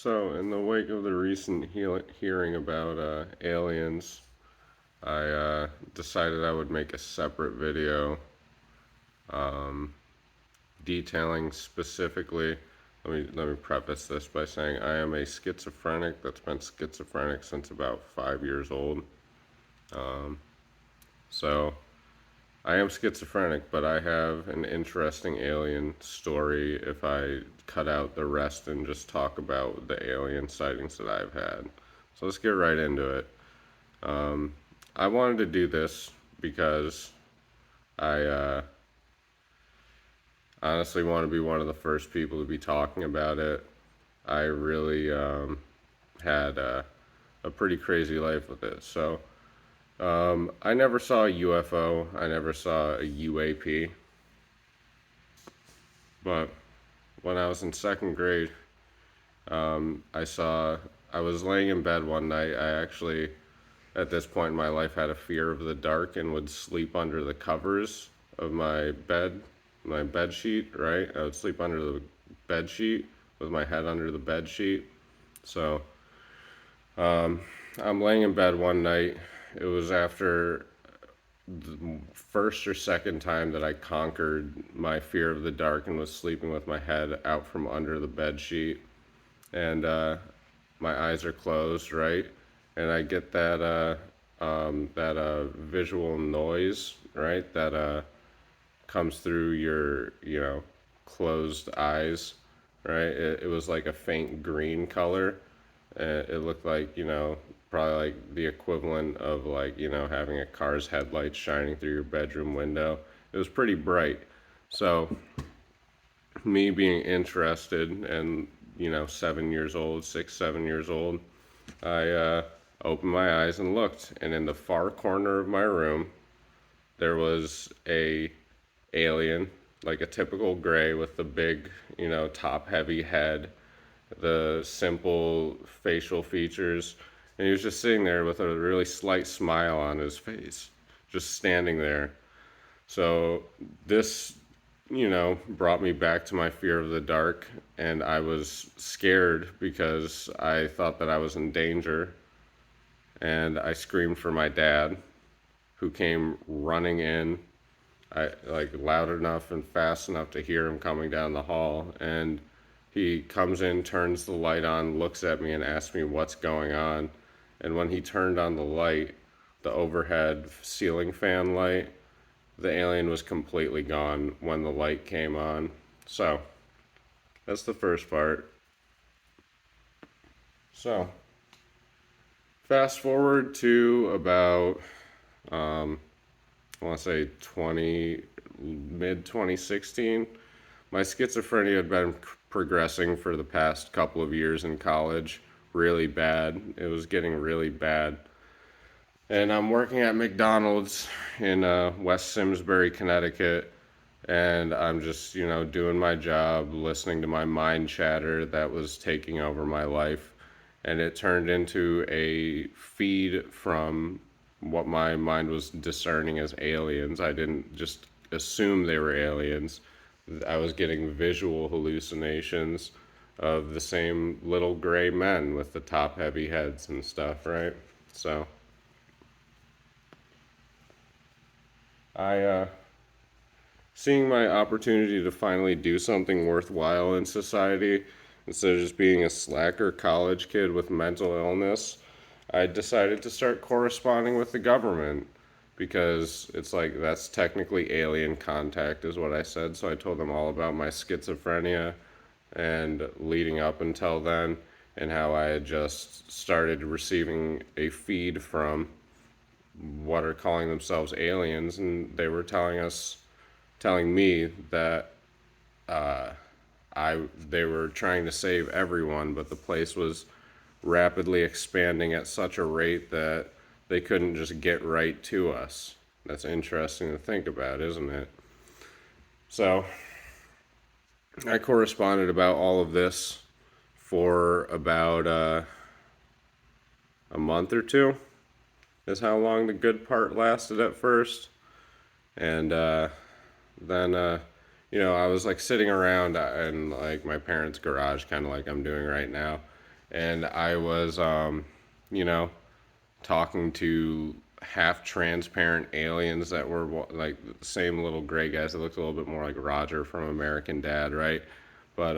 So, in the wake of the recent hearing about aliens, I decided I would make a separate video um, detailing specifically. Let me preface this by saying I am a schizophrenic that's been schizophrenic since about 5 years old. Um, so, I am schizophrenic, but I have an interesting alien story if I cut out the rest and just talk about the alien sightings that I've had. So let's get right into it. Um, I wanted to do this because I honestly want to be one of the first people to be talking about it. I really had a pretty crazy life with it. So I never saw a UFO, I never saw a UAP, but when I was in second grade, I saw, I was laying in bed one night. I actually, at this point in my life, had a fear of the dark and would sleep under the covers of my bed sheet, right? I would sleep under the bed sheet with my head under the bed sheet. So, um, I'm laying in bed one night. It was after the first or second time that I conquered my fear of the dark and was sleeping with my head out from under the bed sheet. And my eyes are closed, right? And I get that visual noise, right? That comes through your, closed eyes, right? It was like a faint green color. It looked like, probably like the equivalent of like, having a car's headlights shining through your bedroom window. It was pretty bright. So, me being interested and, 7 years old, 6, 7 years old, I opened my eyes and looked, and in the far corner of my room, there was a alien, like a typical gray with the big, top heavy head, the simple facial features, and he was just sitting there with a really slight smile on his face, just standing there. So this, brought me back to my fear of the dark, and I was scared because I thought that I was in danger, and I screamed for my dad, who came running in. I like loud enough and fast enough to hear him coming down the hall, and he comes in, turns the light on, looks at me, and asks me what's going on. And when he turned on the light, the overhead ceiling fan light, the alien was completely gone when the light came on. So, that's the first part. So, fast forward to about, I want to say 20, mid 2016. My schizophrenia had been progressing for the past couple of years in college, really bad. It was getting really bad. And I'm working at McDonald's in West Simsbury, Connecticut, and I'm just, doing my job, listening to my mind chatter that was taking over my life. And it turned into a feed from what my mind was discerning as aliens. I didn't just assume they were aliens. I was getting visual hallucinations of the same little gray men with the top heavy heads and stuff, right? So I seeing my opportunity to finally do something worthwhile in society instead of just being a slacker college kid with mental illness, I decided to start corresponding with the government because it's like that's technically alien contact, is what I said. So I told them all about my schizophrenia and leading up until then, and how I had just started receiving a feed from what are calling themselves aliens, and they were telling me that uh, they were trying to save everyone, but the place was rapidly expanding at such a rate that they couldn't just get right to us. That's interesting to think about, isn't it? So I corresponded about all of this for about a month or two, is how long the good part lasted at first. And then, I was like sitting around in like my parents' garage, kind of like I'm doing right now. and I was, you know, talking to half transparent aliens that were like the same little gray guys that looked a little bit more like Roger from American Dad, right? But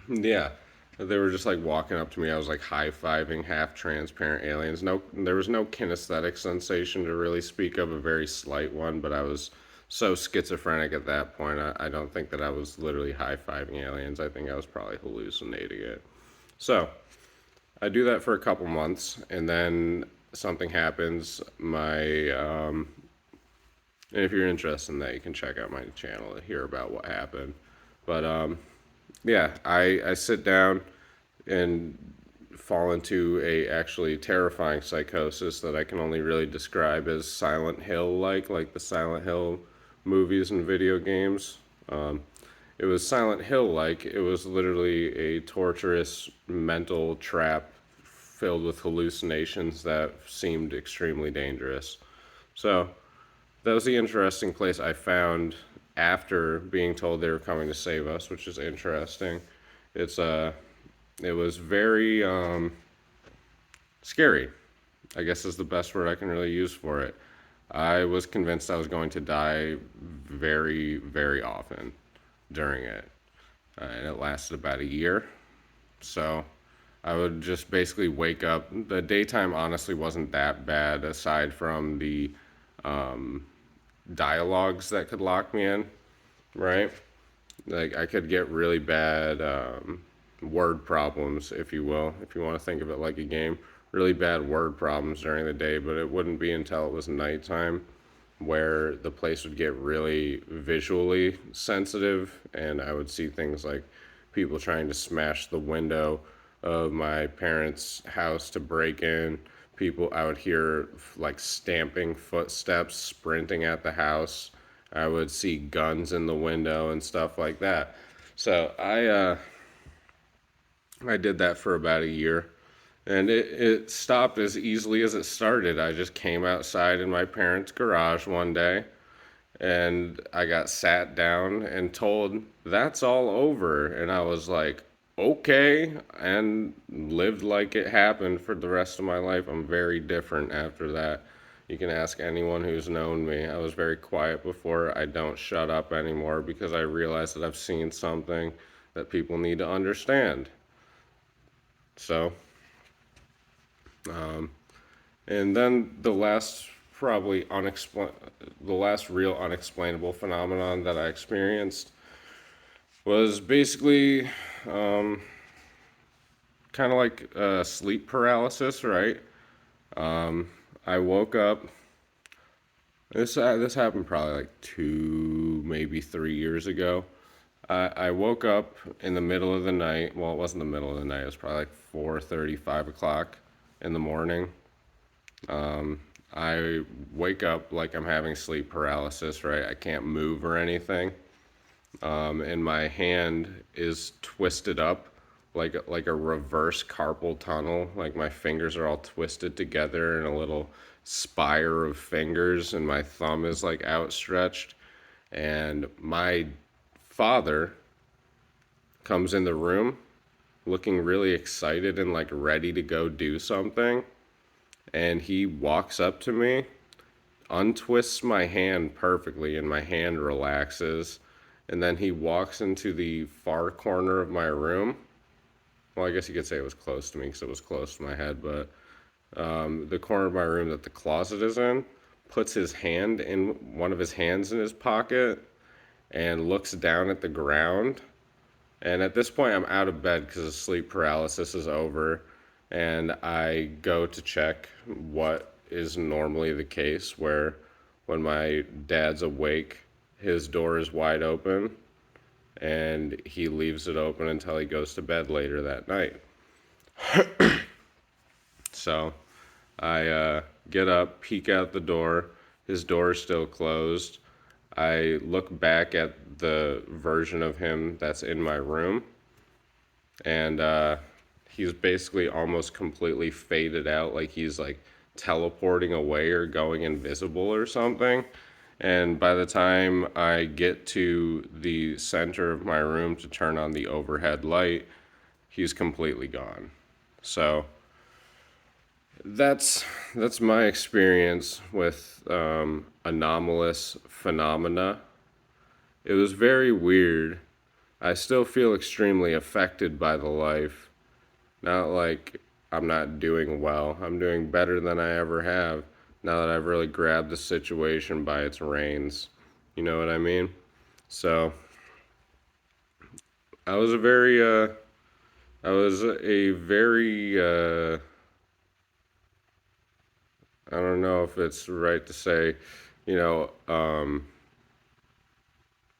yeah, they were just like walking up to me. I was like high fiving half transparent aliens. No, there was no kinesthetic sensation to really speak of, a very slight one, but I was so schizophrenic at that point. I don't think that I was literally high fiving aliens. I think I was probably hallucinating it. So I do that for a couple months, and then something happens. And if you're interested in that, you can check out my channel to hear about what happened. But yeah, I sit down and fall into a actually terrifying psychosis that I can only really describe as Silent Hill like the Silent Hill movies and video games. It was Silent Hill like. It was literally a torturous mental trap filled with hallucinations that seemed extremely dangerous. So that was the interesting place I found after being told they were coming to save us, which is interesting. It's it was very scary, I guess is the best word I can really use for it. I was convinced I was going to die very, very often during it. And it lasted about a year. So I would just basically wake up. The daytime honestly wasn't that bad, aside from the dialogues that could lock me in, right? Like I could get really bad word problems, if you will, if you want to think of it like a game. Really bad word problems during the day, but it wouldn't be until it was nighttime where the place would get really visually sensitive, and I would see things like people trying to smash the window of my parents' house to break in. People, I would hear like stamping footsteps sprinting at the house. I would see guns in the window and stuff like that. So I did that for about a year, and it stopped as easily as it started. I just came outside in my parents' garage one day, and I got sat down and told that's all over. And I was like, okay, and lived like it happened for the rest of my life. I'm very different after that. You can ask anyone who's known me. I was very quiet before. I don't shut up anymore because I realize that I've seen something that people need to understand. So, and then the last real unexplainable phenomenon that I experienced was basically kind of like sleep paralysis, right? I woke up. This happened probably like 2, maybe 3 years ago. I woke up in the middle of the night. Well, it wasn't the middle of the night. It was probably like 4:30, 5 o'clock in the morning. I wake up like I'm having sleep paralysis, right? I can't move or anything. And my hand is twisted up like a reverse carpal tunnel. Like my fingers are all twisted together in a little spire of fingers, and my thumb is like outstretched. And my father comes in the room looking really excited and like ready to go do something. And he walks up to me, untwists my hand perfectly, and my hand relaxes. And then he walks into the far corner of my room. Well, I guess you could say it was close to me because it was close to my head, but the corner of my room that the closet is in, puts his hand in one of his hands in his pocket and looks down at the ground. And at this point, I'm out of bed because the sleep paralysis is over. And I go to check what is normally the case, where when my dad's awake, his door is wide open and he leaves it open until he goes to bed later that night. So I get up, peek out the door. His door is still closed. I look back at the version of him that's in my room, and he's basically almost completely faded out, like he's like teleporting away or going invisible or something. And by the time I get to the center of my room to turn on the overhead light, he's completely gone. So that's that's my experience with anomalous phenomena. It was very weird. I still feel extremely affected by the life. Not like I'm not doing well. I'm doing better than I ever have now that I've really grabbed the situation by its reins. You know what I mean? So I was a very, I was a very, I don't know if it's right to say, you know,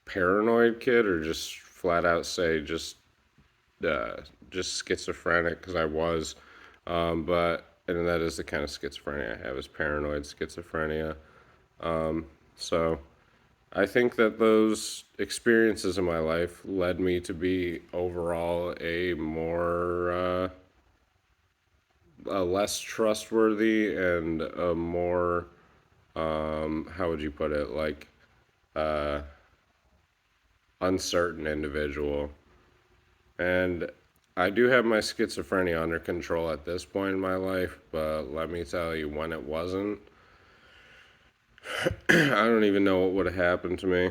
paranoid kid or just flat out say uh, just schizophrenic because I was, but and that is the kind of schizophrenia I have is paranoid schizophrenia. So I think that those experiences in my life led me to be overall a less trustworthy and a more how would you put it, like uncertain individual. And I do have my schizophrenia under control at this point in my life, but let me tell you, when it wasn't, I don't even know what would have happened to me.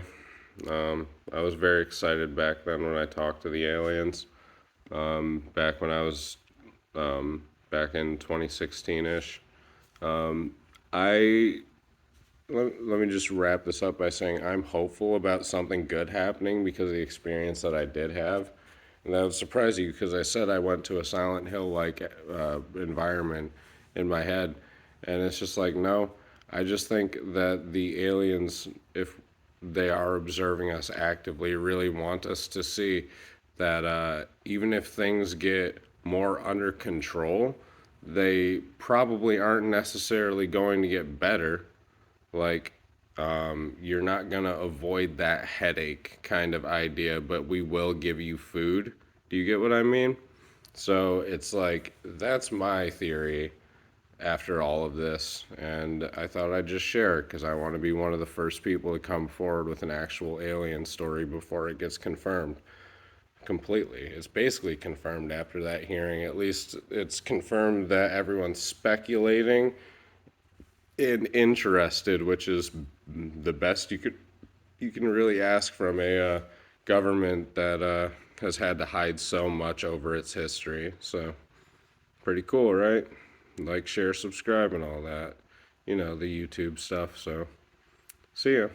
I was very excited back then when I talked to the aliens. Back when I was back in 2016 ish. I let me just wrap this up by saying I'm hopeful about something good happening because of the experience that I did have. And that would surprise you because I said I went to a Silent Hill like environment in my head. And it's just like, no, I just think that the aliens, if they are observing us actively, really want us to see that even if things get more under control, they probably aren't necessarily going to get better. Like, you're not going to avoid that headache kind of idea, but we will give you food. Do you get what I mean? So it's like, that's my theory after all of this. And I thought I'd just share it because I want to be one of the first people to come forward with an actual alien story before it gets confirmed completely. It's basically confirmed after that hearing. At least it's confirmed that everyone's speculating and interested, which is the best you can really ask from a government that has had to hide so much over its history. So pretty cool, right? Like, share, subscribe, and all that. You know, the YouTube stuff. So see ya.